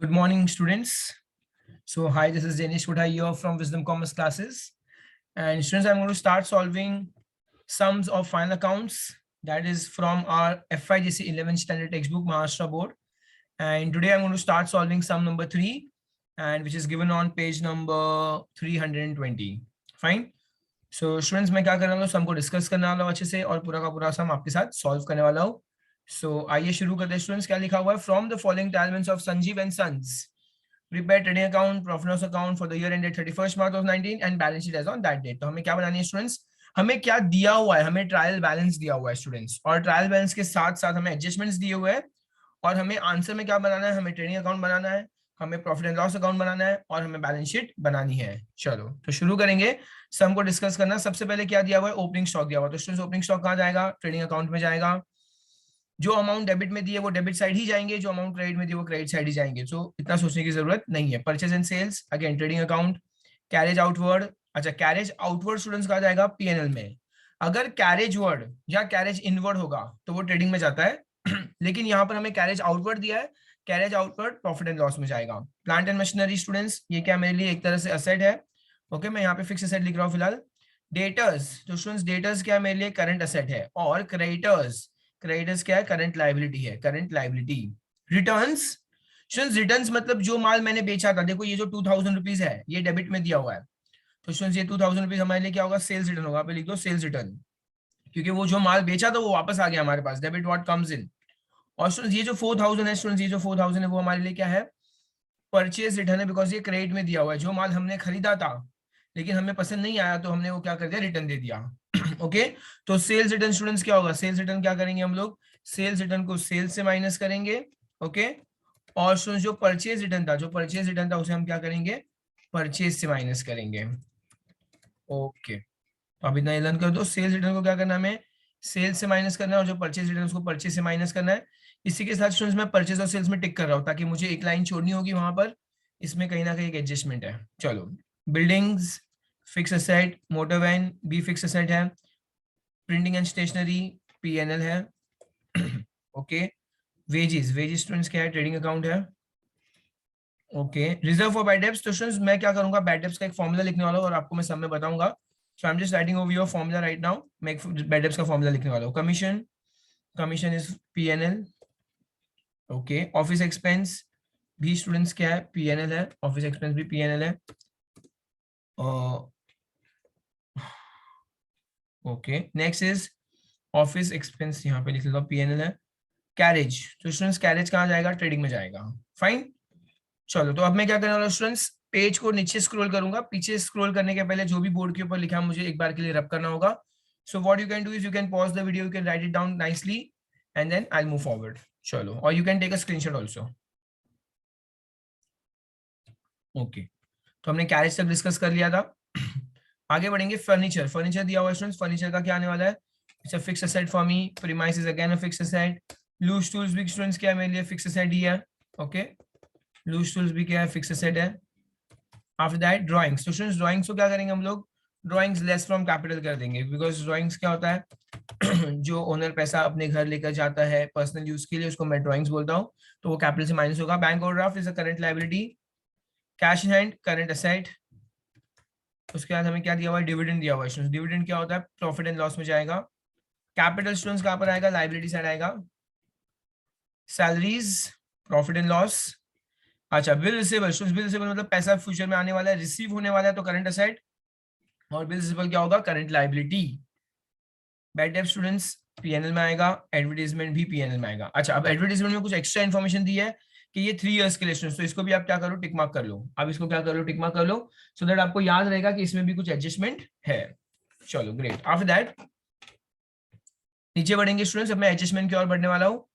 Good morning, students. So, hi, this is Danish Kudha here from Wisdom Commerce classes. And students, I'm going to start solving sums of final accounts. That is from our FIGC 11th standard textbook, Maharashtra board. And today I'm going to start solving sum number 3, and which is given on page number 320. Fine. So, students, मैं क्या करने वाला हूँ, सम को discuss करने वाला हूँ अच्छे से और पूरा का पूरा सम आपके साथ सॉल्व करने वाला हूँ. So, आइए शुरू करते हैं स्टूडेंट्स. क्या लिखा हुआ है? From the following elements of Sanjeev and Sons, prepare trading account, profit and loss account for the year ended 31st March of 19 and balance sheet as on that date. तो हमें क्या बनानी है स्टूडेंट्स? हमें क्या दिया हुआ है? हमें ट्रायल बैलेंस दिया हुआ है स्टूडेंट्स, और ट्रायल बैलेंस के साथ साथ हमें एडजस्टमेंट्स दिए हुए हैं, और हमें आंसर में क्या बनाना है? हमें ट्रेडिंग अकाउंट बनाना है, हमें प्रॉफिट एंड लॉस अकाउंट बनाना है, और हमें बैलेंस शीट बनानी है. चलो तो शुरू करेंगे सम को डिस्कस करना. सबसे पहले क्या दिया हुआ है? ओपनिंग स्टॉक दिया हुआ है. तो स्टूडेंट्स ओपनिंग स्टॉक कहाँ जाएगा? ट्रेडिंग अकाउंट में जाएगा. जो अमाउंट डेबिट में दी है वो डेबिट साइड ही जाएंगे, जो अमाउंट क्रेडिट में दी है वो क्रेडिट साइड ही जाएंगे. सो इतना सोचने की जरूरत नहीं है. Purchase and sales again trading account. Carriage outward, अच्छा कैरेज आउटवर्ड स्टूडेंट्स कहा जाएगा पीएनएल में. अगर कैरेज वर्ड या कैरेज इनवर्ड होगा तो वो ट्रेडिंग में जाता है. लेकिन यहाँ पर हमें कैरेज आउटवर्ड दिया है, carriage outward profit and loss में जाएगा. प्लांट एंड मशीनरी स्टूडेंट्स, ये क्या मेरे लिए एक तरह से असेट है. ओके, मैं यहाँ पे फिक्स असेट लिख रहा हूँ फिलहाल. डेटर्स, तो स्टूडेंट्स डेटर्स क्या मेरे लिए? करंट असेट है. और क्रेडिटर्स, क्रेडिटर्स क्या है? करंट लायबिलिटी है, current liability. Returns, students returns मतलब जो माल मैंने बेचा था. देखो ये जो 2000 रुपीज है ये डेबिट में दिया हुआ है. तो स्टूडेंट्स ये 2000 रुपीज हमारे लिए क्या होगा? सेल्स रिटर्न होगा. पे लिख दो सेल्स रिटर्न, क्योंकि वो जो माल बेचा था वो वापस आ गया हमारे पास. Debit what comes in. और स्टूडेंट्स ये जो 4000 है, स्टूडेंट्स ये जो 4000 है वो हमारे लिए क्या है? परचेज रिटर्न है, बिकॉज ये क्रेडिट में दिया हुआ है. जो माल हमने खरीदा था लेकिन हमें पसंद नहीं आया तो हमने वो क्या कर दिया? रिटर्न दे दिया. ओके, तो सेल्स रिटर्न स्टूडेंट्स क्या होगा? सेल्स रिटर्न क्या करेंगे हम लोग? सेल्स रिटर्न को सेल्स से माइनस करेंगे. ओके, और स्टूडेंट्स जो परचेज रिटर्न था, जो परचेज रिटर्न था उसे हम क्या करेंगे? परचेज से माइनस करेंगे. ओके, तो अब इतना लर्न कर दो. सेल्स रिटर्न को क्या करना है? हमें सेल्स से माइनस करना है, और जो परचेज रिटर्न उसको परचेज से माइनस करना है. इसी के साथ स्टूडेंट्स मैं परचेज और सेल्स में टिक कर रहा हूँ ताकि मुझे एक लाइन छोड़नी होगी वहां पर. इसमें कहीं ना कहीं एक एडजस्टमेंट है. चलो, buildings fix asset, motor van भी फिक्स असेट है, प्रिंटिंग एंड स्टेशनरी पीएनएल है. ओके, वेजेस, वेजेस स्टूडेंट्स क्या है? ट्रेडिंग अकाउंट है. Okay, reserve for bad debts, तो स्टूडेंट्स मैं क्या करूंगा? बैड डेब्ट्स का एक फॉर्मूला लिखने वाला हूं और आपको मैं सब में बताऊंगा. So I am just writing over your formula right now. मैं बैड डेब्ट्स का फॉर्मूला लिखने वाला हूं. Commission, commission is PNL. Okay, office expense भी स्टूडेंट्स क्या है? पीएनएल है. ऑफिस एक्सपेंस भी पीएनएल है. Okay, next is office expense, यहाँ पे लिख लेता हूँ पीएनएल है. कैरेज, तो स्टूडेंट्स कैरेज कहाँ जाएगा? ट्रेडिंग में जाएगा. फाइन. चलो, तो अब मैं क्या करने वाला हूँ स्टूडेंट्स? पेज को नीचे स्क्रॉल करूंगा. पीछे स्क्रॉल करने के पहले जो भी बोर्ड के ऊपर लिखा है मुझे एक बार के लिए रब करना होगा. So what you can do is you can pause the video, you can write it down nicely and then I will move forward. चलो, और you can take a screenshot also. Okay, तो हमने carriage तक discuss कर लिया था. आगे बढ़ेंगे. फर्नीचर, फर्नीचर दिया हुआ है स्टूडेंट्स. फर्नीचर का क्या आने वाला है? It's a fix asset for me. Premise is again a fix asset. Loose tools भी स्टूडेंट्स क्या है मेरे लिए? फिक्स असेट ही है. ओके, लूज टूल्स भी क्या है? फिक्स असेट है. आफ्टर दैट ड्राइंग्स, तो स्टूडेंट्स ड्राइंग्स को क्या करेंगे हम लोग? ड्राइंग्स लेस फ्रॉम कैपिटल कर देंगे, बिकॉज ड्राइंग्स क्या होता है? जो ओनर पैसा अपने घर लेकर जाता है पर्सनल यूज के लिए उसको मैं ड्राइंग्स बोलता हूँ, तो वो कैपिटल से माइनस होगा. Bank overdraft is a current liability. Cash in hand current asset. उसके बाद हमें क्या दिया हुआ है? डिविडेंड दिया हुआ है. डिविडेंड क्या होता है? प्रॉफिट एंड लॉस में जाएगा. कैपिटल स्टूडेंट्स कहाँ पर आएगा? लायबिलिटी साइड आएगा. Salaries profit and loss. अच्छा, बिल रिसीवेबल, बिल रिसीवेबल मतलब पैसा फ्यूचर में आने वाला है, रिसीव होने वाला है, तो करंट असेट. और बिल रिसीवेबल क्या होगा? Current liability. बैड डेब्ट स्टूडेंट्स पीएनएल में आएगा. एडवर्टाइजमेंट भी पीएनएल में आएगा. अच्छा, अब एडवर्टाइजमेंट में कुछ एक्स्ट्रा इन्फॉर्मेशन दी है कि ये 3 इयर्स के लिए स्टूडेंट्स, तो इसको भी आप क्या करो? टिक मार्क कर लो. अब इसको क्या कर लो? टिक मार्क कर लो, सो दैट आपको याद रहेगा कि इसमें भी कुछ एडजस्टमेंट है. चलो ग्रेट. आफ्टर दैट नीचे बढ़ेंगे स्टूडेंट्स. अब मैं एडजस्टमेंट की ओर बढ़ने वाला हूँ.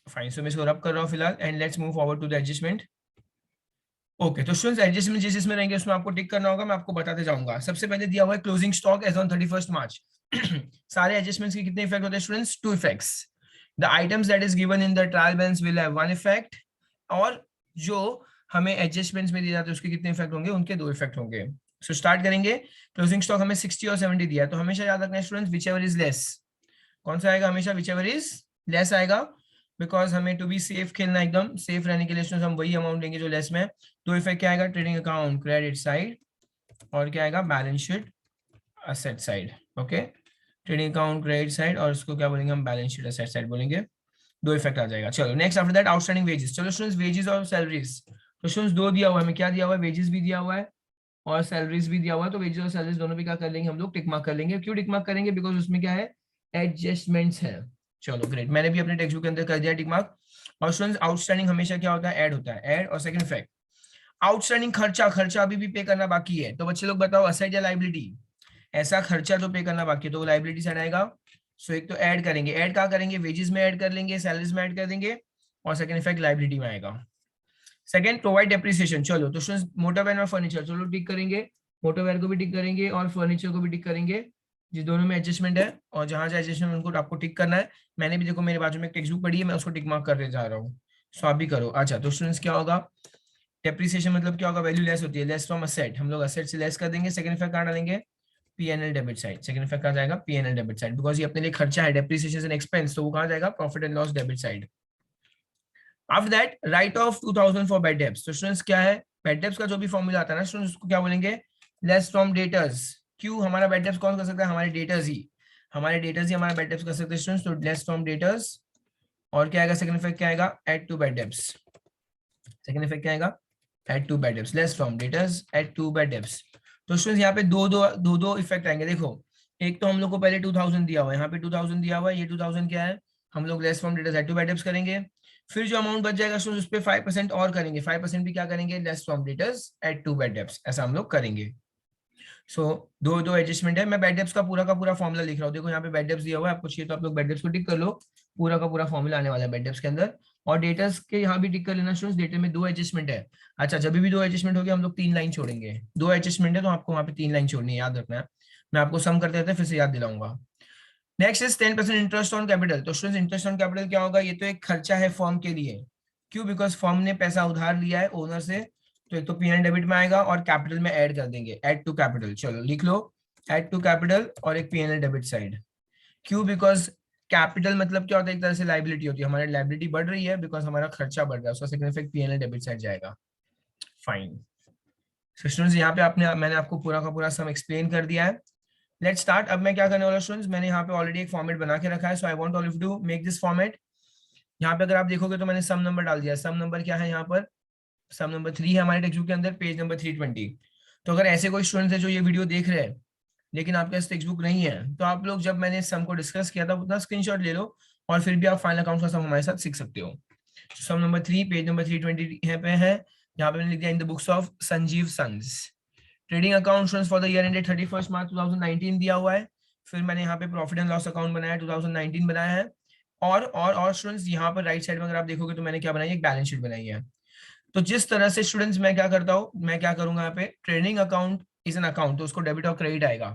फाइन, सो मैं इसको रब कर रहा हूँ फिलहाल and let's move forward to the adjustment. Okay, तो स्टूडेंट्स एडजस्टमेंट जिस जिसमें रहेंगे उसमें आपको टिक करना होगा. मैं आपको बताते जाऊंगा. सबसे पहले दिया हुआ है closing stock as on 31st March. सारे एडजस्टमेंट्स के कितने इफेक्ट होते हैं students? 2 effects. The items that is given in the trial balance will have 1 effect, और जो हमें एडजस्टमेंट्स में दिए जाते हैं उसके कितने इफेक्ट होंगे? उनके 2 इफेक्ट होंगे. सो स्टार्ट करेंगे. क्लोजिंग स्टॉक हमें 60 और 70 दिया है, तो हमेशा याद रखना है students which ever is less. कौन सा आएगा? हमेशा विच एवर इज लेस आएगा. बिकॉज हमें टू बी सेफ खेलना, एकदम सेफ रहने के लिए स्टूडेंट्स हम वही अमाउंट लेंगे जो लेस में है। तो इफेक्ट क्या आएगा, ट्रेडिंग अकाउंट क्रेडिट साइड, और क्या आएगा, balance sheet asset side. Okay, trading account credit side और इसको क्या बोलेंगे हम, बैलेंस शीट असेट साइड बोलेंगे। दो इफेक्ट आ जाएगा। चलो next, after that outstanding wages. चलो स्टूडेंट्स, वेजेस और सैलरीज, तो स्टूडेंट्स दो दिया हुआ है हमें, क्या दिया हुआ है, वेजेस भी दिया हुआ है और सैलरीज भी दिया हुआ है। तो वेजेस और सैलरीज दोनों भी क्या कर लेंगे हम लोग, टिक मार्क कर लेंगे। क्यों टिक मार्क करेंगे, बिकॉज उसमें क्या है, एडजस्टमेंट्स है। चलो ग्रेट, मैंने भी अपने टेक्स्ट बुक के अंदर कर दिया टिक मार्क। और स्टूडेंट्स आउटस्टैंडिंग हमेशा क्या होता है, ऐड होता है, ऐड। और सेकंड इफेक्ट आउटस्टैंडिंग खर्चा, खर्चा अभी भी पे करना बाकी है। तो बच्चे लोग बताओ, असेट या लाइबिलिटी, ऐसा खर्चा तो पे करना बाकी है तो वो लाइबिलिटी साइड आएगा। सो एक तो ऐड करेंगे, ऐड कहाँ करेंगे, वेजेस में ऐड कर लेंगे, सैलरीज में ऐड कर देंगे, और सेकंड इफेक्ट लाइबिलिटी में आएगा। Second, provide depreciation. चलो तो मोटरवेयर और फर्नीचर, चलो टिक करेंगे, मोटरवेयर को भी टिक करेंगे और फर्नीचर को भी टिक करेंगे, जिस दोनों में एडजस्टमेंट है और जहां जहां एडजस्टमेंट उनको आपको टिक करना है। मैंने भी देखो मेरे बाजू में एक टेक्स्ट बुक पड़ी है, मैं उसको टिक मार्क करने जा रहा हूँ। सो आप भी करो। अच्छा तो स्टूडेंट्स क्या होगा, डेप्रिसिएशन मतलब क्या होगा, वैल्यू लेस होती है, लेस फ्रॉम असेट, हम लोग असेट से लेस कर देंगे। सेकंड इफेक्ट कहाँ डालेंगे, PNL debit side. Second effect कहाँ जाएगा, पीएनएल डेबिट साइड, बिकॉज ये अपने लिए खर्चा है, डेप्रिसिएशन एंड एक्सपेंस, तो वो कहाँ जाएगा, profit and loss debit side. After that right of 2000 for bad debts. तो स्टूडेंट्स क्या है, बैड डेब्ट्स का जो भी फॉर्मूला आता है ना स्टूडेंट्स, उसको क्या बोलेंगे, लेस फ्रॉम डेटर्स। क्यों, हमारा बैड डेब्ट्स कौन कर सकता है, हमारे डेटर्स ही, हमारे डेटर्स ही हमारा बैड डेब्ट्स कर सकते हैं स्टूडेंट्स। तो लेस फ्रॉम डेटर्स, और क्या आएगा, सेकंड इफेक्ट क्या आएगा, add to bad debts. Second effect क्या आएगा, add to bad debts, less from debtors, add to bad debts. तो स्टूडेंट्स यहाँ पे दो इफेक्ट आएंगे। देखो, एक तो हम लोग को पहले 2000 दिया हुआ है, यहाँ पे 2000 दिया हुआ है, ये 2000 क्या है, हम लोग less from debtors add to bad debts करेंगे। फिर जो अमाउंट बच जाएगा स्टूडेंट्स उस पे 5% और करेंगे, 5% भी क्या करेंगे, less from debtors add to bad debts, ऐसा हम लोग करेंगे। सो दो दो एडजस्टमेंट है। मैं बैड डेब्ट्स का पूरा फॉर्मुला लिख रहा हूँ। देखो यहाँ पे बैड डेब्ट्स दिया हुआ है, आपको चाहिए तो आप लोग बैड डेब्ट्स को टिक कर लो, पूरा का पूरा फॉर्मुला आने वाला है बैड डेब्ट्स के अंदर। और डेटर्स के यहाँ भी टिक कर लेना स्टूडेंट्स, डेटा में दो एडजस्टमेंट है। अच्छा, जब भी दो एडजस्टमेंट होगी हम लोग तीन लाइन छोड़ेंगे, दो एडजस्टमेंट है तो आपको वहाँ पे तीन लाइन छोड़नी है, याद रखना है। मैं आपको सम करते रहते फिर से याद दिलाऊंगा। Next is 10% interest on capital. तो स्टूडेंट्स इंटरेस्ट ऑन कैपिटल क्या होगा, ये तो एक खर्चा है फॉर्म के लिए। क्यों, बिकॉज फॉर्म ने पैसा उधार लिया है ओनर से, तो एक तो पीएनएल डेबिट में आएगा और कैपिटल में ऐड कर देंगे, ऐड टू कैपिटल। चलो लिख लो, ऐड टू कैपिटल और एक पीएनएल डेबिट साइड। क्यों, बिकॉज कैपिटल मतलब क्या होता है, एक तरह से लाइबिलिटी होती है, हमारी लाइबिलिटी बढ़ रही है बिकॉज हमारा खर्चा बढ़ रहा है, उसका second effect PNL debit side जाएगा। फाइन। सो स्टूडेंट्स यहाँ पे मैंने आपको पूरा का पूरा सम एक्सप्लेन कर दिया है। Let's start. अब मैं क्या करने वाला स्टूडेंट्स, मैंने यहाँ पे ऑलरेडी एक फॉर्मेट बना के रखा है, so I want all of you to make this format. यहाँ पे अगर आप देखोगे तो मैंने सम नंबर डाल दिया, सम नंबर क्या है यहाँ पर, सम नंबर 3 है हमारे टेक्स्ट बुक के अंदर, पेज नंबर 320। तो अगर ऐसे कोई स्टूडेंट्स है जो ये वीडियो देख रहे हैं लेकिन आपके पास टेक्स्ट बुक नहीं है, तो आप लोग जब मैंने सम को डिस्कस किया था उतना स्क्रीनशॉट ले लो और फिर भी आप फाइनल अकाउंट का सम हमारे साथ सीख सकते हो। सम नंबर 3 पेज नंबर 320 यहाँ पे है, यहाँ पे मैंने लिख दिया in the books of Sanjeev Sons. Trading account for the year ended 31 March 2019 दिया हुआ है। फिर मैंने यहाँ पे प्रॉफिट एंड लॉस अकाउंट बनाया 2019 बनाया है। और स्टूडेंट्स यहाँ पर राइट साइड में अगर आप देखोगे तो मैंने क्या बनाई है, एक बैलेंस शीट बनाई है। तो जिस तरह से स्टूडेंट्स मैं क्या करता हूँ, मैं क्या करूंगा यहाँ पे, trading account is an account, तो उसको डेबिट और क्रेडिट आएगा।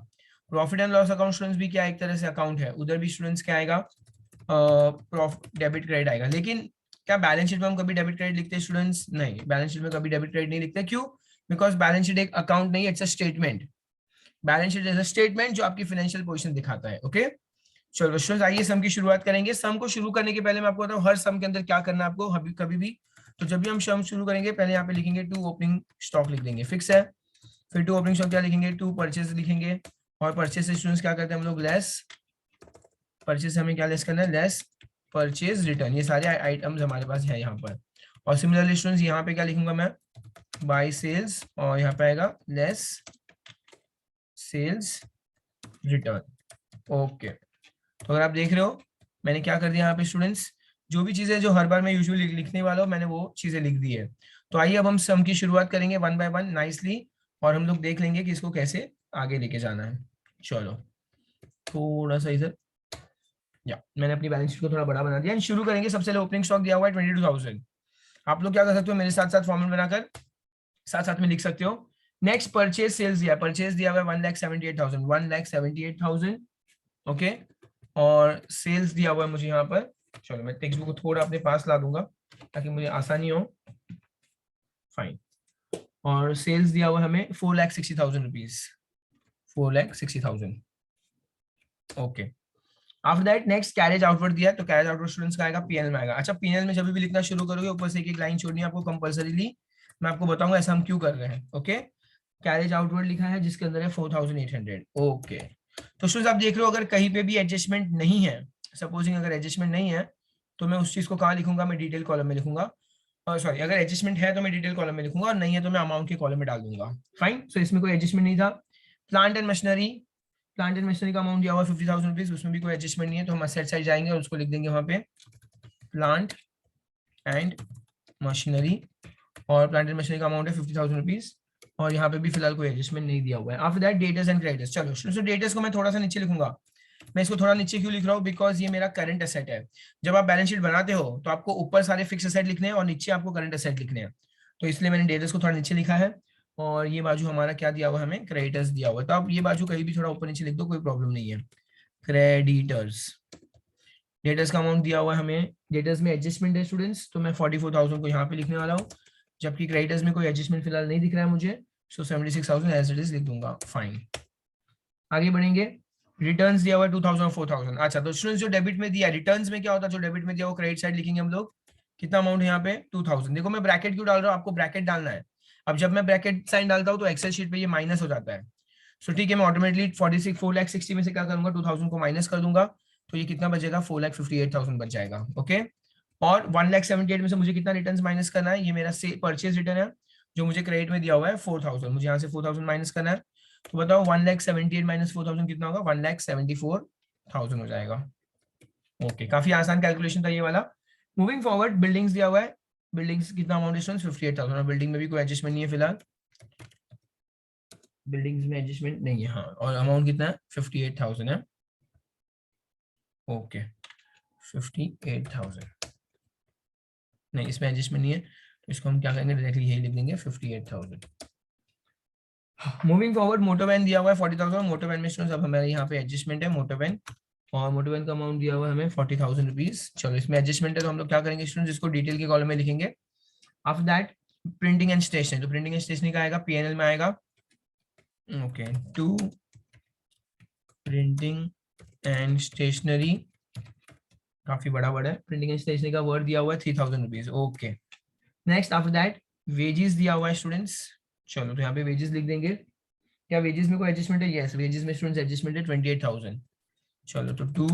Profit and loss account students भी क्या एक तरह से अकाउंट है, उधर भी स्टूडेंट्स क्या आएगा, डेबिट क्रेडिट आएगा। लेकिन क्या बैलेंस शीट में हम कभी डेबिट क्रेडिट लिखते हैं स्टूडेंट्स, नहीं, बैलेंस शीट में कभी डेबिट क्रेडिट नहीं लिखते। क्यों, बिकॉज बैलेंस शीट एक अकाउंट नहीं है, it's a statement. Balance sheet is a statement जो आपकी फाइनेंशियल पोजीशन दिखाता है। ओके, चलो स्टूडेंट्स आइए सम की शुरुआत करेंगे। सम को शुरू करने के पहले मैं आपको बताऊं हर सम के अंदर क्या करना है आपको, कभी भी। तो जब भी हम सम शुरू करेंगे पहले यहाँ पे लिखेंगे टू ओपनिंग स्टॉक लिख देंगे, फिक्स है। फिर टू ओपनिंग स्टॉक क्या लिखेंगे, टू परचेज लिखेंगे। और परचेज से स्टूडेंट्स क्या करते हैं हम लोग, लेस परचेज, हमें क्या लेस करना है, लेस परचेज रिटर्न। ये सारे आइटम्स हमारे पास है यहाँ पर। और सिमिलरली स्टूडेंट्स यहाँ पे क्या लिखूंगा मैं, बाय सेल्स, और यहाँ पे आएगा लेस सेल्स रिटर्न। ओके, तो अगर आप देख रहे हो मैंने क्या कर दिया यहाँ पे स्टूडेंट्स, जो भी चीजें जो हर बार मैं यूजुअली लिखने वाला हूँ मैंने वो चीजें लिख दी है। तो आइए अब हम सम की शुरुआत करेंगे वन बाय वन नाइसली, और हम लोग देख लेंगे कि इसको कैसे आगे लेके जाना है। चलो थोड़ा सा इधर, या मैंने अपनी बैलेंस शीट को थोड़ा बड़ा बना दिया। शुरू करेंगे, सबसे पहले ओपनिंग स्टॉक दिया हुआ है 22,000। आप लोग क्या कर सकते हो, मेरे साथ साथ फॉर्मूला बनाकर साथ साथ में लिख सकते हो। नेक्स्ट परचेज सेल्स दिया, परचेज दिया हुआ है 1,78,000, 1,78,000। ओके, और सेल्स दिया हुआ है मुझे यहाँ पर, चलो मैं टेक्स्ट बुक को थोड़ा अपने पास ला दूंगा ताकि मुझे आसानी हो। फाइन, और सेल्स दिया हुआ हमें 4,60,000 rupees, 4,60,000। Okay, after that next carriage outward दिया, तो कैरेज आउटवर्ड स्टूडेंट्स का आएगा पीएनएल में आएगा। अच्छा पीएनएल में जब भी लिखना शुरू करोगे ऊपर से एक एक लाइन छोड़नी है आपको कंपल्सरीली, मैं आपको बताऊंगा ऐसा हम क्यों कर रहे हैं। ओके, कैरेज आउटवर्ड लिखा है जिसके अंदर है 4800। ओके, तो स्टूडेंट्स आप देख रहे हो अगर कहीं पे भी एडजस्टमेंट नहीं है, सपोजिंग अगर एडजस्टमेंट नहीं है तो मैं उस चीज को कहाँ लिखूंगा, मैं डिटेल कॉलम में लिखूंगा। सॉरी, अगर एडजस्टमेंट है तो मैं डिटेल कॉलम में लिखूंगा और नहीं है तो मैं अमाउंट के कॉलम में डाल दूंगा। फाइन, सो इसमें कोई एडजस्टमेंट नहीं था। Plant and machinery, plant and machinery का अमाउंट दिया हुआ 50,000 रुपीज, उसमें भी कोई एडजस्टमेंट नहीं है, तो हम असेट साइड जाएंगे और उसको लिख देंगे वहां पे प्लांट एंड मशीनरी, और प्लांट एंड मशीनरी का अमाउंट है 50,000 रुपीज, और यहाँ पे भी फिलहाल कोई एडजस्टमेंट नहीं दिया हुआ है। After that debtors and creditors, चलो स्टूडेंट्स डेटर्स को मैं थोड़ा सा नीचे लिखूंगा। मैं इसको थोड़ा नीचे क्यों लिख रहा हूँ, बिकॉज ये मेरा करंट एसेट है। जब आप बैलेंस शीट बनाते हो तो आपको ऊपर सारे फिक्स एसेट लिखने हैं और नीचे आपको करंट एसेट लिखने हैं, तो इसलिए मैंने डेटर्स को थोड़ा नीचे लिखा है। और ये बाजू हमारा क्या दिया हुआ है, हमें क्रेडिटर्स दिया हुआ है, तो आप ये बाजू कहीं भी थोड़ा ऊपर नीचे लिख दो, कोई प्रॉब्लम नहीं है। क्रेडिटर्स, डेटर्स का अमाउंट दिया हुआ है हमें, डेटर्स में एडजस्टमेंट है स्टूडेंट्स, तो मैं 44,000 को यहाँ पे लिखने वाला हूँ, जबकि क्रेडिटर्स में कोई एडजस्टमेंट फिलहाल नहीं दिख रहा है मुझे, सो 76,000 एज इट इज लिख दूंगा। फाइन, आगे बढ़ेंगे। रिटर्न्स दिया हुआ है 2,000 और 4,000। अच्छा, तो स्टूडेंट्स जो डेबिट में दिया, रिटर्न्स में क्या होता है, जो डेबिट में दिया वो क्रेडिट साइड लिखेंगे हम लोग। कितना अमाउंट है यहाँ पे 2,000। देखो मैं ब्रैकेट क्यों डाल रहा हूँ, आपको ब्रैकेट डालना है। अब जब मैं ब्रैकेट साइन डालता हूँ तो एक्सेल शीट पे ये माइनस हो जाता है। सो ठीक है, मैं ऑटोमेटिकली 4,60 में से क्या करूंगा, 2,000 को माइनस कर दूंगा, तो ये कितना बचेगा, 4,58,000 बच जाएगा। ओके, और 1,78,000 में से मुझे कितना रिटर्न माइनस करना है, ये मेरा से परचेज रिटर्न है जो मुझे क्रेडिट में दिया हुआ है 4,000, मुझे यहाँ से 4,000 माइनस करना है। तो बताओ 1,78,000 माइनस 4,000 कितना होगा, 1,74,000 हो जाएगा। ओके, काफी आसान कैलकुलेशन था ये वाला। मूविंग फॉरवर्ड, बिल्डिंग्स दिया हुआ है, बिल्डिंग्स कितना अमाउंट है, 58,000, और बिल्डिंग में भी कोई एडजस्टमेंट नहीं है फिलहाल, बिल्डिंग्स में एडजस्टमेंट नहीं है। हाँ, और अमाउंट कितना है, 58,000 है। ओके, 58,000 नहीं, इसमें एडजस्टमेंट नहीं है, तो इसको हम क्या करेंगे, डायरेक्टली यही लिख देंगे 58,000। मूविंग फॉरवर्ड, मोटर वैन दिया हुआ है 40,000, मोटर वैन में स्टूडेंट्स अब हमारे यहाँ पे एडजस्टमेंट है मोटर वैन, और मोटर वैन का अमाउंट दिया हुआ है हमें 40,000 रुपीज। चलो इसमें एडजस्टमेंट है तो हम लोग क्या करेंगे स्टूडेंट्स, इसको डिटेल के कॉलम में लिखेंगे। After that printing and stationery, तो प्रिंटिंग एंड स्टेशनरी का आएगा पीएनएल में आएगा। Okay, to printing and stationery, काफी बड़ा वर्ड है, प्रिंटिंग एंड स्टेशनरी का वर्ड दिया हुआ है 3,000 rupees. Okay, next after that wages दिया हुआ है स्टूडेंट्स, चलो तो यहाँ पे वेजेस लिख देंगे। क्या वेजेस में कोई एडजस्टमेंट है, यस वेजेस में स्टूडेंट्स एडजस्टमेंट है 28,000। चलो तो to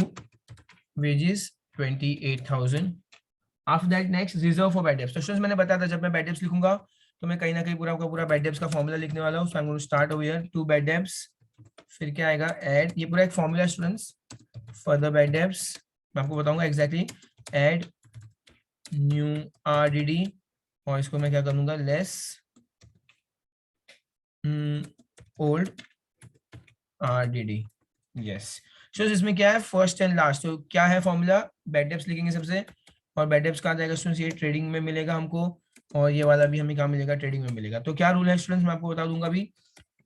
wages 28,000। After that next reserve for bad debts, तो स्टूडेंट्स मैंने बताया था जब मैं बैड डेब्ट्स लिखूंगा तो मैं कहीं ना कहीं पूरा का पूरा बैड डेब्ट्स का फॉर्मूला लिखने वाला हूँ। So I am going to start over here, to bad debts, फिर क्या आएगा ऐड, ये पूरा एक फॉर्मूला है students for the bad debts, मैं आपको बताऊंगा एग्जैक्टली, ऐड न्यू आरडीडी, और इसको मैं क्या करूंगा, लेस ओल्ड आरडीडी। यस, सो इसमें क्या है, फर्स्ट एंड लास्ट, तो क्या है फॉर्मूला, बैड डेब्ट्स लिखेंगे सबसे, और बैड डेब्ट्स कहाँ जाएगा स्टूडेंट्स, ये ट्रेडिंग में मिलेगा हमको, और ये वाला भी हमें कहाँ मिलेगा, ट्रेडिंग में मिलेगा। तो क्या रूल है स्टूडेंट्स, मैं आपको बता दूंगा अभी,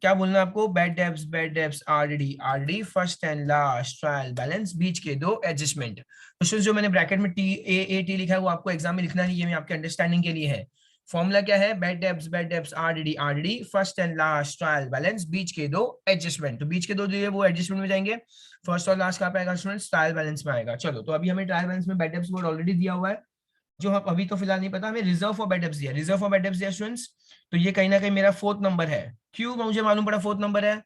क्या बोलना है आपको, bad debts RDD, RDD first and last, trial balance, बीच के दो एडजस्टमेंट। तो स्टूडेंट्स जो मैंने ब्रैकेट में टी ए टी लिखा है वो आपको एग्जाम में लिखना नहीं, ये मैं आपके अंडरस्टैंडिंग के लिए है। फॉर्मूला क्या है, bad debts RDD, RDD first and last, trial balance, बीच के दो एडजस्टमेंट, तो बीच के दो जो है वो एडजस्टमेंट में जाएंगे, फर्स्ट और लास्ट कहाँ पे आएगा स्टूडेंट्स, ट्रायल बैलेंस में आएगा। चलो तो अभी हमें ट्रायल बैलेंस में बैड डेब्ट्स वर्ड ऑलरेडी दिया हुआ है, जो हम अभी तो फिलहाल नहीं पता, हमें रिजर्व फॉर बैड डेब्ट्स दिया, रिजर्व फॉर बैड डेब्ट्स दिया स्टूडेंट्स, तो ये कहीं ना कहीं मेरा फोर्थ नंबर है। क्यों मुझे मालूम पड़ा फोर्थ नंबर है,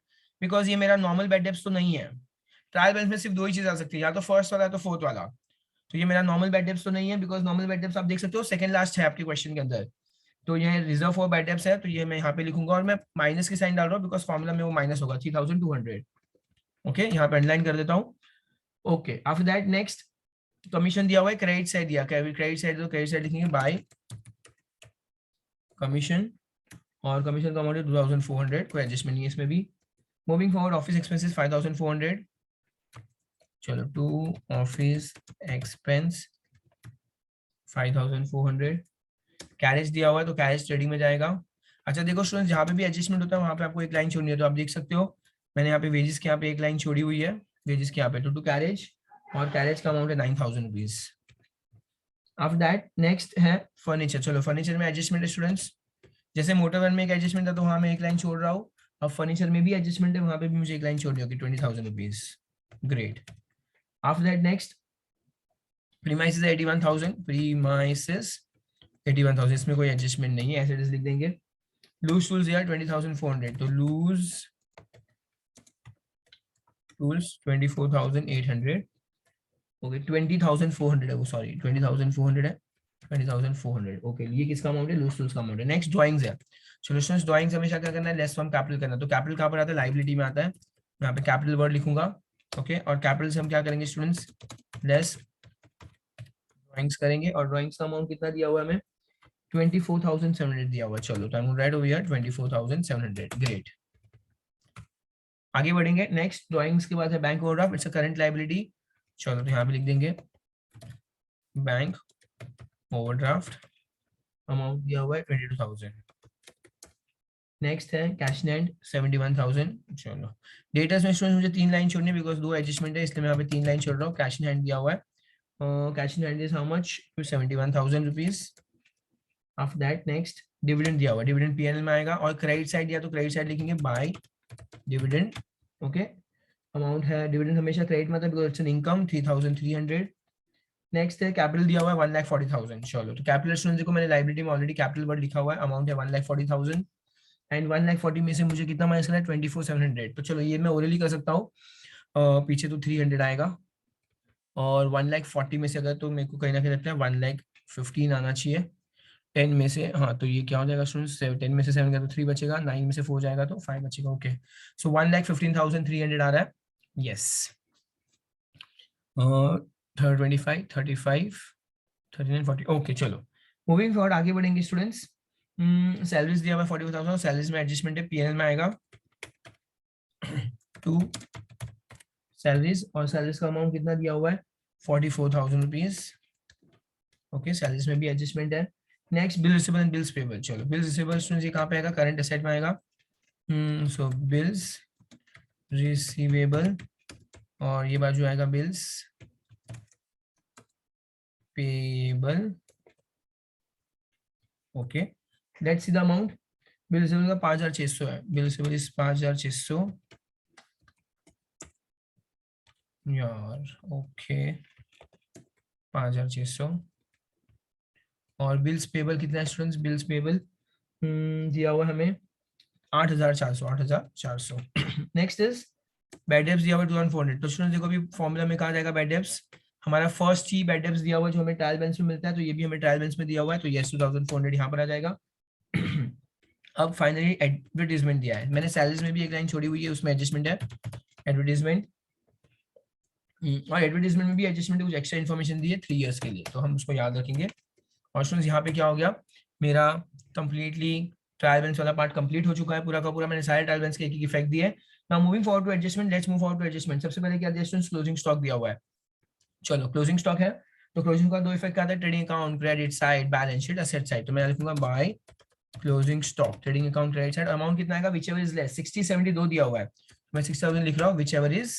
बिकॉज ये मेरा नॉर्मल बैड डेब्ट्स तो नहीं है। ट्रायल बैलेंस में सिर्फ दो ही चीज आ सकती है, या तो फर्स्ट वाला या तो फोर्थ वाला, तो ये मेरा नॉर्मल बैड डेब्ट्स तो नहीं है, बिकॉज नॉर्मल बैड डेब्ट्स आप देख सकते हो सेकंड लास्ट है आपके क्वेश्चन के अंदर, तो ये रिजर्व फॉर बैड डेब्ट्स है, तो ये मैं यहाँ पे लिखूंगा, और मैं माइनस की साइन डाल रहा हूँ बिकॉज फॉर्मूला में वो माइनस होगा 3,200। ओके, यहाँ पे अंडरलाइन कर देता हूँ। Okay, after that next commission दिया हुआ है, क्रेडिट साइड दिया, क्रेडिट साइड, तो क्रेडिट साइड लिखेंगे बाय कमीशन, और कमीशन का अमाउंट है 2,400, कोई एडजस्टमेंट नहीं है इसमें भी। मूविंग फॉरवर्ड, ऑफिस एक्सपेंसेस 5,400, चलो टू ऑफिस एक्सपेंस 5,400। कैरेज दिया हुआ है तो कैरेज ट्रेडिंग में जाएगा। अच्छा देखो स्टूडेंट्स, जहाँ पे भी एडजस्टमेंट होता है वहाँ पे आपको एक लाइन छोड़नी है, तो आप देख सकते हो मैंने यहाँ पे वेजेस के यहाँ पे एक लाइन छोड़ी हुई है, वेजेस के यहाँ पे टू कैरेज, और कैरेज का अमाउंट है 9,000 रुपीज। आफ्टर दैट नेक्स्ट है फर्नीचर, चलो फर्नीचर में एडजस्टमेंट है स्टूडेंट्स, जैसे मोटर वन में एक एडजस्टमेंट था तो वहाँ मैं एक लाइन छोड़ रहा हूँ, अब फर्नीचर में भी एडजस्टमेंट है, वहाँ पे भी मुझे एक लाइन छोड़नी होगी 20,000 rupees. Great, after that next premises 81,000, premises 81,000, इसमें कोई एडजस्टमेंट नहीं है, ऐसे लिख देंगे। लूज टूल्स यार 20,400, तो लूज टूल्स 24,800, ओके 20,400 है वो, सॉरी 20,400 है, 20,400, ओके ये किसका अमाउंट है, लूज टूल्स का अमाउंट है। नेक्स्ट ड्राइंग्स है, सोल्यूशंस ड्राइंग्स हमेशा क्या करना है, लेस फ्रॉम कैपिटल करना है, तो कैपिटल कहाँ पर आता है, लाइबिलिटी में आता है, यहाँ पे कैपिटल वर्ड लिखूंगा, ओके और कैपिटल से हम क्या करेंगे स्टूडेंट्स, लेस ड्राइंग्स करेंगे, और ड्राइंग्स का अमाउंट कितना दिया हुआ है हमें, 24,700 दिया हुआ है। चलो तो I am right over here 24,700, great. आगे बढ़ेंगे, नेक्स्ट ड्राइंग्स के बाद है bank overdraft, it's a current liability, चलो तो यहाँ पे लिख देंगे बैंक ओवरड्राफ्ट, अमाउंट दिया हुआ है 22,000। नेक्स्ट है कैश इन हैंड 71,000, चलो डेटा में स्टूडेंट्स मुझे 3 लाइन छोड़नी है बिकॉज 2 एडजस्टमेंट है, इसलिए मैं यहाँ पे 3 लाइन छोड़ रहा हूँ। कैश इन हैंड दिया हुआ है, cash in hand is how much, 71,000 rupees. After that next dividend दिया हुआ है, डिविडेंड पीएनएल में आएगा, और क्रेडिट साइड दिया तो क्रेडिट साइड लिखेंगे बाय डिविडेंड, ओके अमाउंट है, डिविडेंड हमेशा क्रेडिट में आता है because it's an income 3,300। Next है कैपिटल दिया हुआ है 1,40,000, चलो तो कैपिटल स्टूडेंट्स को मैंने लाइबिलिटी में ऑलरेडी कैपिटल वर्ड लिखा हुआ है, अमाउंट है 1,40,000, एंड 1,40,000 में से मुझे कितना माइनस करना है 24,700, तो चलो ये मैं ओरली कर सकता हूँ, पीछे तो 300 आएगा, और 1,40,000 में से अगर तो मेरे को कहीं ना कहीं लगता है 1,15,000 आना चाहिए, 10 में से, हाँ तो ये क्या हो जाएगा स्टूडेंट्स, 10 में से 7 का तो 3 बचेगा, 9 में से 4 जाएगा तो 5 बचेगा, ओके सो 1,15,300 आ रहा है, यस 25, 35, 39, 40, ओके चलो मूविंग फॉरवर्ड आगे बढ़ेंगे स्टूडेंट्स। सैलरीज दिया हुआ है 44,000, सैलरीज में एडजस्टमेंट है, पीएनएल में आएगा टू सैलरीज, और सैलरीज का अमाउंट कितना दिया हुआ है 44,000 रुपीज, ओके सैलरीज में भी एडजस्टमेंट है। Next bill receivable and bills payable, चलो बिल रिसीवेबल स्टूडेंट्स ये कहाँ पे आएगा, करंट एसेट में आएगा, सो बिल्स रिसीवेबल, और ये बाजू आएगा bills payable, okay let's see the amount. Bill receivable का 5,600 है, बिल रिसीवेबल इज 5,600 यार, ओके 5,600, और बिल्स पेबल कितना है स्टूडेंट्स, बिल्स पेबल दिया हुआ हमें 8,400, 8,400। नेक्स्ट इज बैड डेब्ट्स दिया हुआ 2,400, तो स्टूडेंट्स देखो अभी फॉर्मूला में कहा जाएगा बैड डेब्ट्स, हमारा फर्स्ट ही बैड डेब्ट्स दिया हुआ है जो हमें ट्रायल बैलेंस में मिलता है, तो ये भी हमें ट्रायल बैलेंस में दिया हुआ है, तो यस 2,400 यहाँ पर आ जाएगा। अब फाइनली एडवर्टीजमेंट दिया है, मैंने सैलरीज में भी एक लाइन छोड़ी हुई है, उसमें एडजस्टमेंट है एडवर्टीजमेंट, और एडवर्टीजमेंट में भी एडजस्टमेंट कुछ एक्स्ट्रा इन्फॉर्मेशन दी है 3 इयर्स के लिए, तो हम उसको याद रखेंगे। और स्टूडेंट्स यहाँ पे क्या हो गया, मेरा कंप्लीटली ट्रायल बैलेंस वाला पार्ट कंप्लीट हो चुका है पूरा का पूरा, मैंने सारे ट्रायल बैलेंस के एक एक इफेक्ट दिए। Now moving forward to adjustment, let's move forward to adjustment. सबसे पहले क्या दिया स्टूडेंट्स, क्लोजिंग स्टॉक दिया हुआ है, चलो क्लोजिंग स्टॉक है, तो क्लोजिंग का 2 इफेक्ट आता है, trading account credit side, balance sheet asset side, तो मैं लिखूंगा by closing stock, trading account credit side, amount कितना आएगा, विच एवर इज लेस, 60, 70 दो दिया हुआ है, मैं 6,000 लिख रहा हूँ, which ever is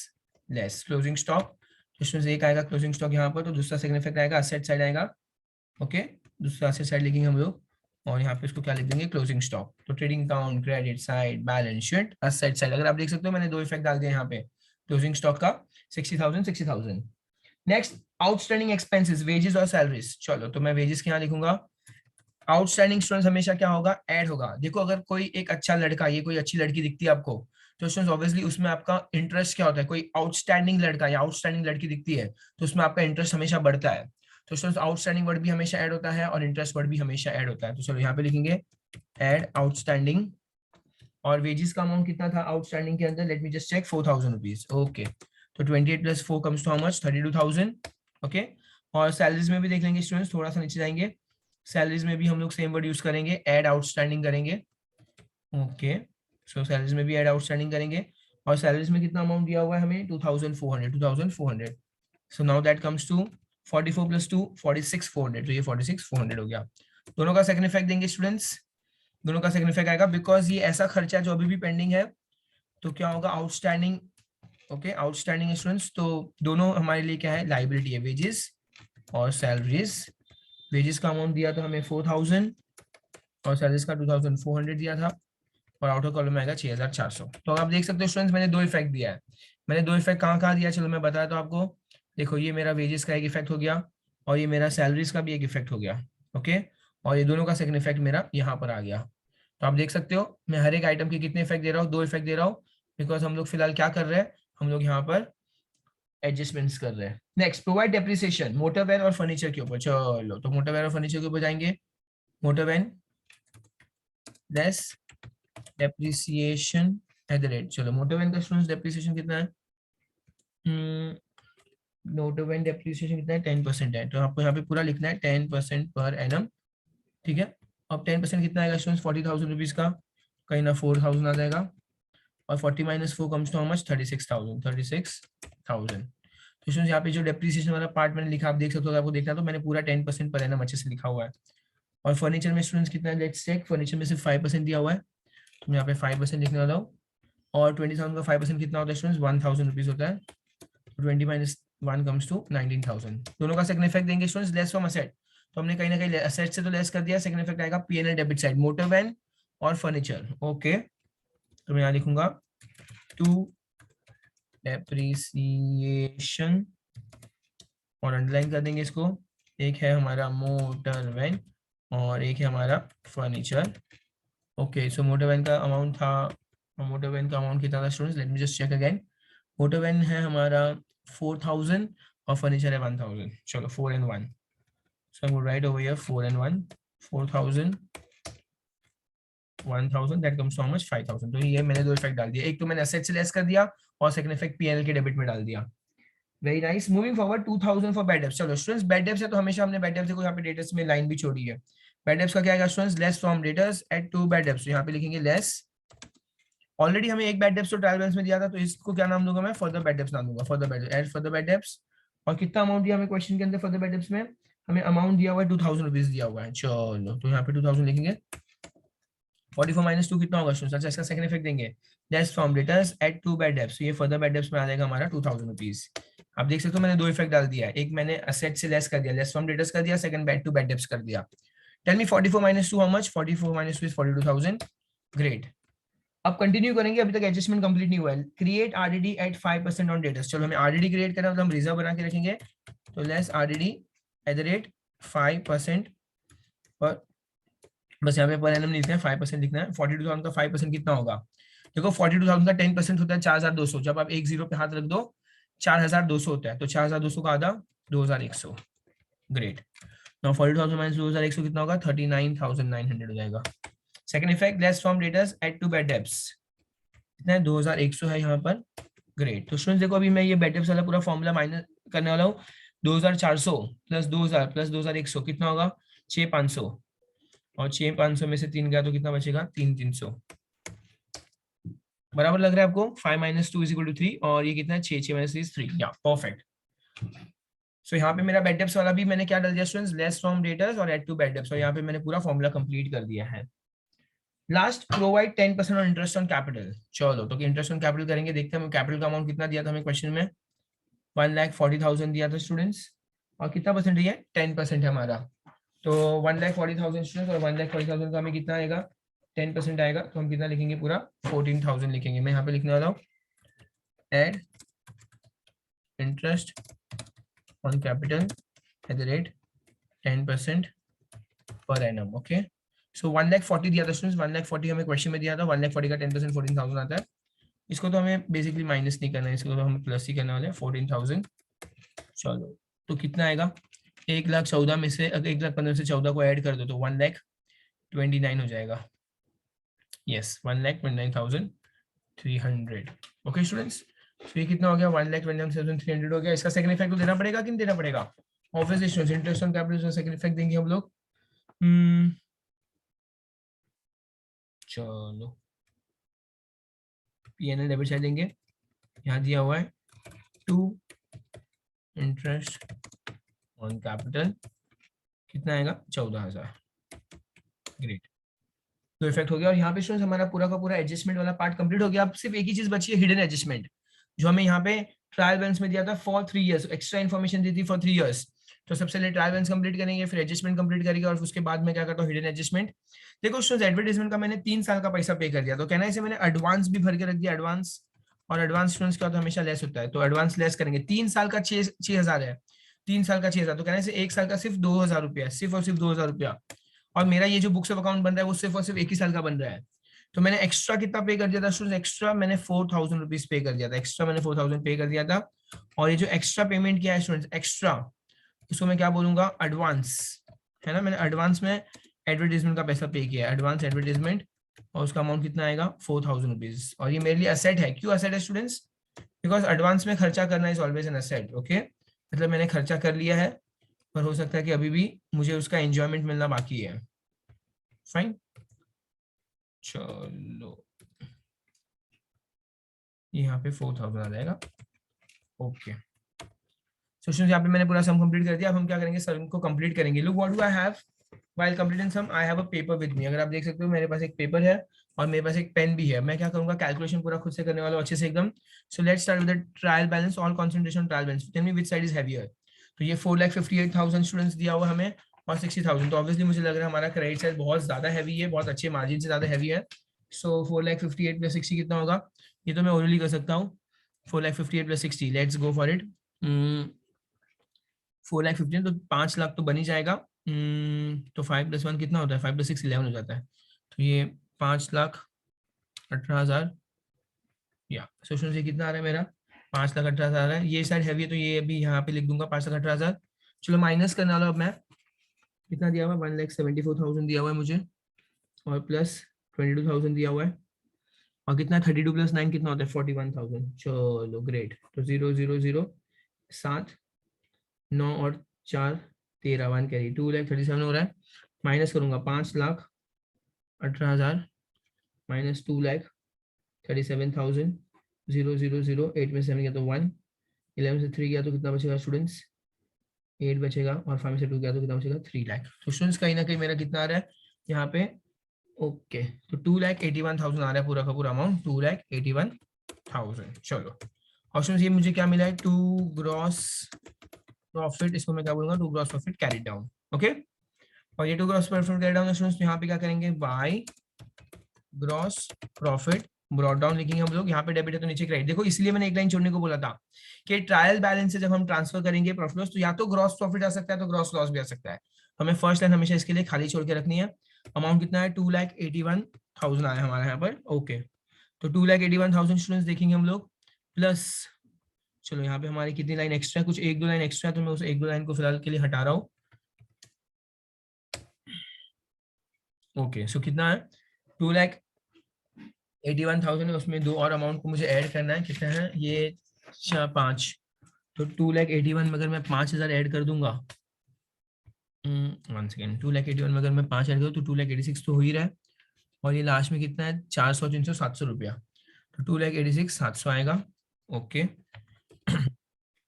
less closing stock, इसमें से एक आएगा क्लोजिंग स्टॉक यहाँ पर, तो दूसरा सेकंड इफेक्ट आएगा एसेट साइड आएगा, ओके दूसरा एसेट साइड लिखेंगे हम लोग, और यहाँ पे इसको क्या लिख देंगे क्लोजिंग स्टॉक, तो trading account credit side balance sheet asset side, अगर आप देख सकते हो मैंने 2 इफेक्ट डाल दिए यहाँ पे क्लोजिंग स्टॉक का, 60,000 60,000। नेक्स्ट आउटस्टैंडिंग एक्सपेंसेस, वेजेस और सैलरीज, चलो तो मैं वेजेस के यहाँ लिखूंगा, आउटस्टैंडिंग स्टूडेंट्स हमेशा क्या होगा, ऐड होगा, देखो अगर कोई एक अच्छा लड़का, ये कोई अच्छी लड़की दिखती है आपको, तो स्टूडेंट्स ऑब्वियसली उसमें आपका इंटरेस्ट क्या होता है, कोई आउटस्टैंडिंग लड़का या आउटस्टैंडिंग लड़की दिखती है तो उसमें आपका इंटरेस्ट हमेशा बढ़ता है, तो स्टूडेंट्स आउटस्टैंडिंग वर्ड भी हमेशा ऐड होता है और इंटरेस्ट वर्ड भी हमेशा ऐड होता है, तो चलो यहाँ पे लिखेंगे ऐड आउटस्टैंडिंग, और वेजेस का अमाउंट कितना था आउटस्टैंडिंग के अंदर, let me just check 4,000 rupees, okay तो 28 + 4 comes to how much 32,000, okay और सैलरीज में भी देख लेंगे स्टूडेंट्स, थोड़ा सा नीचे जाएंगे, सैलरीज में भी हम लोग सेम वर्ड यूज करेंगे, ऐड आउटस्टैंडिंग करेंगे, ओके सो सैलरीज में भी ऐड आउटस्टैंडिंग करेंगे, और सैलरीज में कितना अमाउंट दिया हुआ है हमें 2,400, so now that comes to 44 + 2 46,400, तो ये 46,400 हो गया। दोनों का सेकंड इफेक्ट देंगे स्टूडेंट्स, दोनों का सेकंड इफेक्ट आएगा, बिकॉज ये ऐसा खर्चा जो अभी भी पेंडिंग है, तो क्या होगा आउटस्टैंडिंग, ओके आउटस्टैंडिंग स्टूडेंट्स, तो दोनों हमारे लिए क्या है लाइबिलिटी है, वेजेस और सैलरीज, वेजेस का अमाउंट दिया था हमें 4,000 और सैलरीज का 2,400 दिया था, और आउटर कॉलम में आएगा 6,400, तो आप देख सकते हो स्टूडेंट्स मैंने 2 इफेक्ट दिया है, मैंने 2 इफेक्ट कहाँ कहाँ दिया, चलो मैं बताया तो आपको, देखो ये मेरा वेजेस का एक इफेक्ट हो गया और ये मेरा सैलरीज का भी एक इफेक्ट हो गया। ओके, और ये दोनों का सेकंड इफेक्ट मेरा यहाँ पर आ गया। तो आप देख सकते हो मैं हर एक आइटम की कितने इफेक्ट दे रहा हूँ, 2 इफेक्ट दे रहा हूँ, बिकॉज हम लोग फिलहाल क्या कर रहे हैं, हम लोग यहाँ पर एडजस्टमेंट्स कर रहे हैं। Next, provide depreciation motor van और फर्नीचर के ऊपर। चलो तो मोटर वैन और फर्नीचर के ऊपर जाएंगे। Motor van less depreciation at the rate. चलो मोटर वैन का स्टूडेंट्स डेप्रिसिएशन कितना है, मोटर वैन डेप्रिसिएशन कितना है, 10% है। तो आपको यहाँ पे पूरा लिखना है 10% पर एनम। ठीक है, अब 10% कितना आएगा स्टूडेंट्स, 40,000 रुपीज का, कहीं ना 4,000 आ जाएगा, और 40 minus 4 comes to how much, 36,000। 36,000। तो स्टूडेंट्स यहाँ पे जो डेप्रिसिएशन वाला पार्ट मैंने लिखा, आप देख सकते हो, आपको देखना तो मैंने पूरा 10% पर एनम अच्छे से लिखा हुआ है। और फर्नीचर में स्टूडेंट्स कितना है, लेट्स चेक। फर्नीचर में सिर्फ 5% दिया हुआ है, तो मैं यहाँ पे 5% लिखने वाला हूँ। और 20,000 का 5% कितना होता है स्टूडेंट्स, 1,000 रुपीज होता है। 20 माइनस 1 कम्स टू 19,000। दोनों का सेकंड इफेक्ट देंगे स्टूडेंट्स, लेस फ्रॉम असेट। तो हमने कहीं ना कहीं असेट से तो लेस कर दिया, सेकंड इफेक्ट आएगा PNL debit side, motor van और फर्नीचर। ओके, तो मैं यहाँ लिखूंगा टू डेप्रिसिएशन और अंडरलाइन कर देंगे इसको। एक है हमारा मोटर वैन और एक है हमारा furniture. Okay, so motor van का अमाउंट था, मोटर वैन का अमाउंट कितना था students, let me just check again. Motor van है हमारा 4,000 और फर्नीचर है 1,000। चलो 4 and 1, so I will write over here 4 and 1, 4,000 1,000, that comes to how much, 5,000। तो ये मैंने दो इफेक्ट डाल दिया, एक तो मैंने एसेट से लेस कर दिया और सेकंड इफेक्ट पीएनएल के डेबिट में डाल दिया। Very nice, moving forward 2,000 for bad debts. चलो स्टूडेंट्स बैड डेब्ट्स है तो हमेशा हमने बैड डेब्ट्स को यहाँ पे डेटर्स में लाइन भी छोड़ी है। बैड डेब्ट्स का क्या आएगा students, less from debtors eight to bad debts. यहाँ पे लिखेंगे लेस, ऑलरेडी हमें एक बैड डेब्ट्स तो ट्रायल बैलेंस में दिया था, तो इसको क्या नाम दूंगा मैं, फर्दर बैड डेब्ट्स नाम दूंगा, further bad add further bad debts. और कितना अमाउंट दिया हमें क्वेश्चन के अंदर फर्दर बैड डेब्ट्स में, हमें अमाउंट दिया हुआ है 2,000 रुपीज दिया हुआ है। चलो तो यहाँ पे 2,000 लिखेंगे। 44 माइनस 2 कितना होगा स्टूडेंट्स, अच्छा इसका सेकंड इफेक्ट देंगे, less from debtors eight to bad debts. ये फर्दर बैड डेब्ट्स में आ जाएगा हमारा 2,000 रुपीज। आप देख सकते हो मैंने दो इफेक्ट डाल दिया है, एक मैंने असेट से लेस कर दिया, लेस फ्रॉम डेटर्स कर दिया, second bad to bad debts कर दिया। Tell me 44 minus 2 how much, 44 minus 2 is 42,000। Great, अब कंटिन्यू करेंगे, अभी तक एडजस्टमेंट कंप्लीट नहीं हुआ है। Create RDD at 5% on debtors. चलो हमें आरडीडी क्रिएट करना है, मतलब हम रिजर्व बना के रखेंगे, तो less RDD eight the rate 5% पर, बस यहाँ पे पर एनम लिखना है, 5% लिखना है। 42,000 का 5% कितना होगा, देखो 42,000 का 10% होता है 4,200। जब आप एक जीरो पे हाथ रख दो 4,200 होता है, तो 4,200 का आधा 2,100। ग्रेट, नाउ 42,000 माइनस 2,100 कितना होगा, 39,900 हो जाएगा। Second effect, less from debtors eight to bad debts, कितना है 2,100 है यहाँ पर। ग्रेट, तो स्टूडेंट्स देखो अभी मैं ये बैड डेब्ट्स वाला पूरा फॉर्मूला माइनस करने वाला हूँ। 2,400 प्लस 2,000 प्लस 2,100 कितना होगा, 6,500, और 6,500 में से 3 गया तो कितना बचेगा, 3,300। बराबर लग रहा है आपको, 5 माइनस 2 इज इक्वल टू 3, और ये कितना है 6 माइनस 3 या परफेक्ट। सो यहाँ पे मेरा बैड डेब्ट्स वाला भी मैंने क्या डाल दिया स्टूडेंट्स, लेस फ्रॉम डेटर्स और एड टू बैड डेब्ट्स, और यहाँ पे मैंने पूरा फॉर्मूला कंप्लीट कर दिया है। Last, provide 10% on interest on capital. चलो तो इंटरेस्ट ऑन कैपिटल करेंगे, देखते हैं कैपिटल का अमाउंट कितना दिया था हमें क्वेश्चन में, 1,40,000 दिया था स्टूडेंट्स, और कितना परसेंट है, 10% है हमारा। तो 1,40,000 स्टूडेंट्स, और 1,40,000 का हमें कितना आएगा, 10% आएगा, तो हम कितना लिखेंगे, पूरा 14,000 लिखेंगे। मैं यहाँ पे लिखने वाला हूँ add interest on capital at the rate 10% per annum. Okay, सो 1,40,000 दिया था स्टूडेंट्स, 1,40,000 हमें क्वेश्चन में दिया था, 1,40,000 का 10% 14,000 आता है। इसको तो हमें बेसिकली माइनस नहीं करना है, इसको तो हम प्लस ही करने वाले हैं, 14,000। चलो तो कितना आएगा, 1,14,000 में से अगर 1,15,000 से 14 को ऐड कर दो तो 1,29,000 हो जाएगा। यस, 1,29,300। ओके स्टूडेंट्स, तो ये कितना हो गया, 1,29,300 हो गया। इसका सेकंड इफेक्ट तो देना पड़ेगा कि नहीं देना पड़ेगा, obviously students interest on capital का सेकंड इफेक्ट देंगे हम लोग। चलो पीएनएल डेबिट साइड देंगे, यहाँ दिया हुआ है टू इंटरेस्ट ऑन कैपिटल, कितना आएगा 14,000। ग्रेट, तो इफेक्ट हो गया, और यहाँ पे स्टूडेंट्स हमारा पूरा का पूरा एडजस्टमेंट वाला पार्ट कंप्लीट हो गया। अब सिर्फ एक ही चीज बची है, हिडन एडजस्टमेंट, जो हमें यहाँ पे ट्रायल बैलेंस में दिया था फॉर 3 इयर्स, एक्स्ट्रा इन्फॉर्मेशन दी थी फॉर 3 इयर्स। तो सबसे पहले ट्रायल बैलेंस कंप्लीट करेंगे, फिर एडजस्टमेंट कंप्लीट करेंगे, और उसके बाद में क्या करता हूँ, हिडन एडजस्टमेंट। देखो स्टूडेंट्स एडवर्टाइजमेंट का मैंने 3 साल का पैसा पे कर दिया, तो कहना है इसे मैंने एडवांस भी भर के रख दिया, एडवांस, और एडवांस स्टूडेंट्स का तो हमेशा लेस होता है, तो एडवांस लेस करेंगे। 3 साल का 6,000 है, 3 साल का 6,000, तो कहने से 1 साल का सिर्फ 2,000 रुपया, सिर्फ और सिर्फ 2,000 रुपया। और मेरा ये जो बुक्स ऑफ अकाउंट बन रहा है वो सिर्फ और सिर्फ 1 ही साल का बन रहा है। तो मैंने एक्स्ट्रा कितना पे कर दिया था स्टूडेंट, एक्स्ट्रा मैंने 4,000 रुपीज पे कर दिया था, एक्स्ट्रा मैंने 4,000 पे कर दिया था। और ये जो एक्स्ट्रा पेमेंट किया है स्टूडेंट्स, एक्स्ट्रा, इसको मैं क्या बोलूंगा, एडवांस, है ना। मैंने एडवांस में एडवर्टीजमेंट का पैसा पे किया है, एडवांस एडवर्टीजमेंट, और उसका अमाउंट कितना आएगा 4,000 रुपीज। और ये मेरे लिए असेट है। क्यों असेट है स्टूडेंट्स? बिकॉज एडवांस में खर्चा करना is always an asset. Okay, मतलब मैंने खर्चा कर लिया है, पर हो सकता है कि अभी भी मुझे उसका एंजॉयमेंट मिलना बाकी है। फाइन, चलो यहाँ पे 4,000 आ जाएगा। ओके, सो यहाँ पे मैंने पूरा सम कंप्लीट कर दिया। अब हम क्या करेंगे, सम को कंप्लीट करेंगे। Look what do I have while completing sum, I have a paper with me. अगर आप देख सकते हो मेरे पास एक पेपर है और मेरे पास एक पेन भी है। मैं क्या करूंगा, कैलकुलेशन पूरा खुद से करने वाला हूं अच्छे से एकदम। So let's start with the trial balance, all concentration trial balance, tell me which side is heavier. तो ये 4,58,000 स्टूडेंट्स दिया हुआ हमें और 60,000, तो ऑब्वियसली मुझे लग रहा है हमारा क्रेडिट साइड बहुत ज्यादा हैवी है, बहुत अच्छे मार्जिन से ज्यादा हैवी है। सो 4,58,000 प्लस 60 कितना होगा, ये तो मैं ओरली कर सकता हूँ। 4,58,000 plus 60, let's go for it. 4,15,000 तो 5 लाख तो बन ही जाएगा। तो 5 + 1 कितना होता है, 5 + 6 11 हो जाता है। तो ये 5,18,000, या सोचने से कितना आ रहा है मेरा, 5,18,000 आ रहा है। ये साइड हैवी है तो ये अभी यहाँ पे लिख दूंगा 5,18,000। चलो माइनस करने वाला, अब मैं कितना दिया हुआ है, 1,74,000 दिया हुआ है मुझे, और प्लस 22,000 दिया हुआ है, और कितना 32 + 9 कितना होता है, 41,000। चलो ग्रेट, तो 0,0,0 7 9 और 4 13, 1 कैरी, 2,37,000 हो रहा है। माइनस करूंगा 5,18,000 माइनस 2,37,000, 0,0,0 8 में 7 गया तो 1, 11 से 3 गया तो कितना बचेगा स्टूडेंट्स, 8 बचेगा, और 5 से 2 गया तो कितना बचेगा, 3 लाख। तो स्टूडेंट्स कहीं ना कहीं मेरा कितना आ रहा है यहाँ पे, ओके, तो 2,81,000 आ रहा है पूरा का पूरा अमाउंट, 2,81,000। चलो, ऑप्शन ये मुझे क्या मिला है, टू ग्रॉस प्रॉफिट, इसको मैं क्या बोलूंगा, to gross profit carry down. Okay, और ये to gross profit carry down students, यहाँ पे क्या करेंगे, by gross profit brought down लिखेंगे हम लोग। यहाँ पे डेबिट है तो नीचे क्रेडिट। देखो इसलिए मैंने एक लाइन छोड़ने को बोला था कि ट्रायल बैलेंस से जब हम ट्रांसफर करेंगे प्रॉफिट लॉस, तो या तो ग्रॉस प्रॉफिट आ सकता है तो ग्रॉस लॉस भी आ सकता है। हमें फर्स्ट लाइन हमेशा इसके लिए खाली छोड़ के रखनी है। अमाउंट कितना है, 2,81,000 आया हमारा यहाँ पर। ओके, तो 2,81,000 स्टूडेंट्स देखेंगे हम लोग, प्लस, चलो यहाँ पे हमारी कितनी लाइन एक्स्ट्रा, कुछ 1-2 लाइन एक्स्ट्रा है, तो मैं उस 1-2 लाइन को फिलहाल के लिए हटा रहा हूँ। ओके, सो कितना है, 2,81,000 है, उसमें 2 और अमाउंट को मुझे ऐड करना है। कितना है ये, 5, तो 2,81,000 में अगर मैं 5,000 ऐड कर दूंगा, 1 सेकेंड, 2,81,000 में अगर मैं 5 ऐड करूँ तो 2,86,000 तो हो ही रहा है। और ये लास्ट में कितना है, 400, 300, 700 रुपया, तो 2,86,700 आएगा। ओके,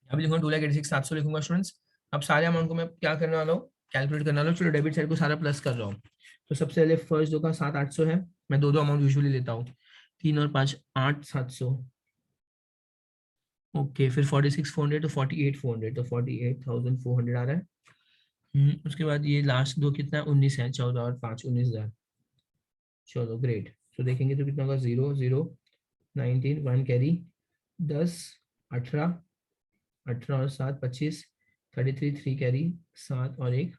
अभी लिखूंगा 2,86,700 लिखूंगा स्टूडेंट्स। अब सारे अमाउंट को मैं क्या करने वाला हूँ, कैलकुलेट करने वाला हूँ। चलो डेबिट साइड को सारा प्लस कर रहा हूँ। तो सबसे पहले फर्स्ट दो का 7,800 है, मैं दो अमाउंट यूजुअली लेता हूँ, 3 और 5 8,700। ओके, फिर 46,400 तो 48,400, तो 48,400 आ रहा है। उसके बाद ये लास्ट दो कितना है, 19 है, 14 और 5 19,000। चलो ग्रेट, तो देखेंगे तो कितना होगा, 0 0 19 1 कैरी, 10 18 18 और 7 25, 33 3 कैरी, 7 और 1,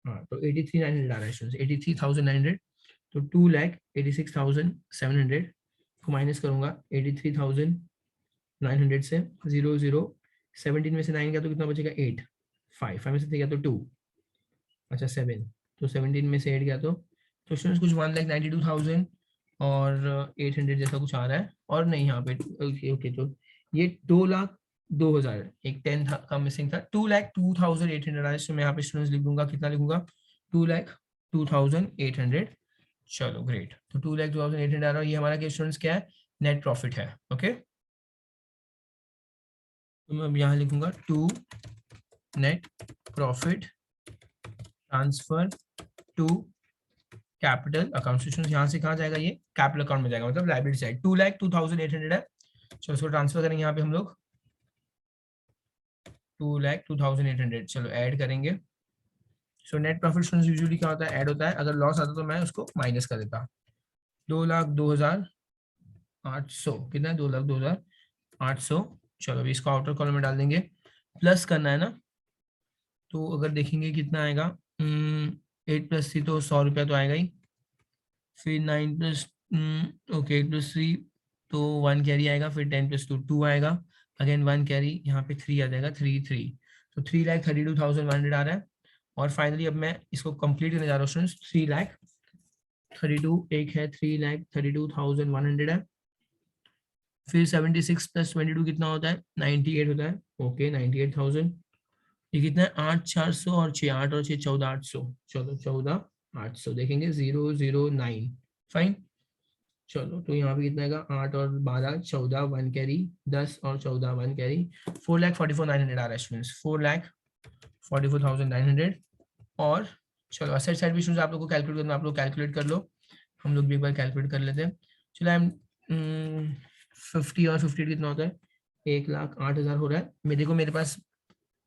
हाँ, तो 83,900 आ रहा है स्टूडेंट्स, 83,900। तो 2,86,700 को माइनस करूंगा 83,900 से, 0 0 17 में से 9 गया तो कितना बचेगा, 8, 5 में से 3 गया तो 2, अच्छा 7, तो 17 में से 8 गया तो स्टूडेंट्स कुछ 1,92,000 और 800 जैसा कुछ आ रहा है। और नहीं यहाँ पे, ओके ओके, तो ये 2,02,000, एक 10 था का मिसिंग था, 2,02,800 आया। तो मैं यहाँ पे स्टूडेंट्स लिख दूंगा, कितना लिखूंगा, 2,02,800। चलो ग्रेट, तो 2,02,800 आ रहा है। ये हमारा स्टूडेंट्स क्या है, नेट प्रॉफिट है। ओके, तो मैं अब यहाँ लिखूंगा to net profit transfer to capital account. यहाँ से कहाँ जाएगा, ये कैपिटल अकाउंट में जाएगा, मतलब लाइबिलिटी साइड। 2,02,800 है, चलो इसको ट्रांसफर करेंगे यहाँ पे हम लोग, 2,02,800। चलो ऐड करेंगे। सो नेट प्रॉफिट यूजुअली क्या होता है, ऐड होता है। अगर लॉस आता तो मैं उसको माइनस कर देता। 2,02,000 800 कितना है, 2,02,800। चलो अभी इसको आउटर कॉलम में डाल देंगे, प्लस करना है ना, तो अगर देखेंगे कितना आएगा, 8 + 3 तो 100 रुपया तो आएगा ही। फिर 9 प्लस, ओके 8 + 3 तो 1 कैरी आएगा, फिर 10 + 2 2 आएगा, अगेन 1 कैरी, यहाँ पे 3 आ जाएगा, 3 तो 3,32,100 आ रहा है। और फाइनली अब मैं इसको कंप्लीट करने जा रहा हूँ स्टूडेंट्स। 3,32 एक है, 3,32,100 है। फिर 76 + 22 कितना होता है, 98 होता है, ओके 98,000। ये कितना है, 8,400 और 6, 8 और 6 14,800। चलो 14,800 देखेंगे, 009 फाइन। चलो तो यहाँ पे कितना आएगा, 8 और 12 14, 1 कैरी, 10 और 14 1 कैरी, 4,44,900 आ रहा है स्टूडेंट्स, 4,44,900। और चलो असेट साइड भी स्टूडेंट्स आप लोग को कैलकुलेट करना, आप लोग कैलकुलेट कर लो, हम लोग भी एक बार कैलकुलेट कर लेते हैं। चलो आई एम 50 और 58 कितना होता है, 1,08,000 हो रहा है। मैं देखो मेरे पास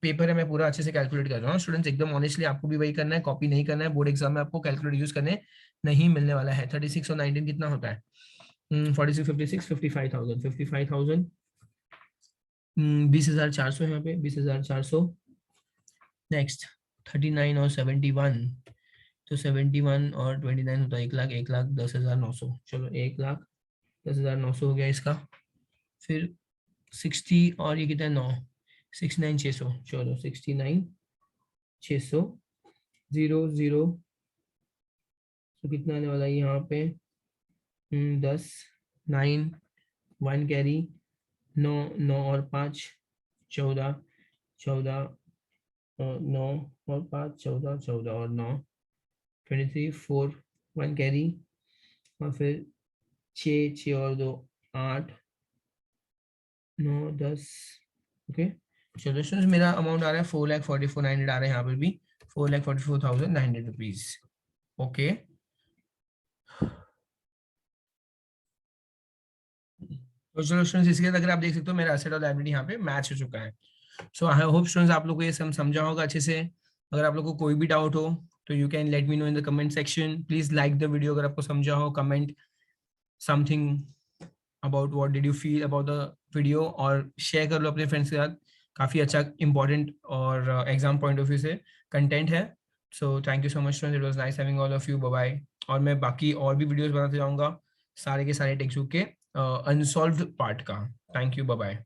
पेपर है, मैं पूरा अच्छे से कैलकुलेट कर रहा हूँ स्टूडेंट्स, एकदम ऑनेस्टली आपको भी वही करना है, कॉपी नहीं करना है। बोर्ड एग्जाम में आपको कैलकुलेटर यूज करने नहीं मिलने वाला है। 36 और 19 कितना होता है, 46 56 55,000, 55,000, 20,400 यहाँ पे, 20,400। नेक्स्ट 39 और 71, तो 71 और 29 होता है 1,00,000, 1,10,900। चलो 1,10,900 हो गया इसका। फिर 60 और ये कितना है 9, 69,600। चलो 69,600, 0 तो कितना आने वाला है यहाँ पे, 10, 9, 1 कैरी, 9 9 और 5 14, 14 और 9 और 5 14, 14 और 9 23, 4 1 कैरी, और फिर 6 6 और 2 8 9 10। ओके चलो स्टूडेंट्स मेरा अमाउंट आ रहा है 4,44,900 आ रहा है यहाँ पर भी, 4,44,900 रुपीज। ओके तो चलो स्टूडेंट्स इसके बाद अगर आप देख सकते हो मेरा एसेट और लायबिलिटी यहाँ पे मैच हो चुका है। सो आई होप स्टूडेंट्स आप लोग को ये समझा होगा अच्छे से। अगर आप लोग को कोई भी डाउट हो तो you can let me know in the comment section. Please like the video अगर आपको समझा हो, comment something about what did you feel about the video, और शेयर कर लो अपने फ्रेंड्स के साथ। काफी अच्छा इंपॉर्टेंट और एग्जाम पॉइंट ऑफ व्यू से कंटेंट है। So thank you so much friends, it was nice having all of you, bye bye. और मैं बाकी और भी वीडियोस बनाते जाऊंगा सारे के सारे टेक्स्ट बुक के अनसॉल्व्ड पार्ट का। Thank you, bye bye.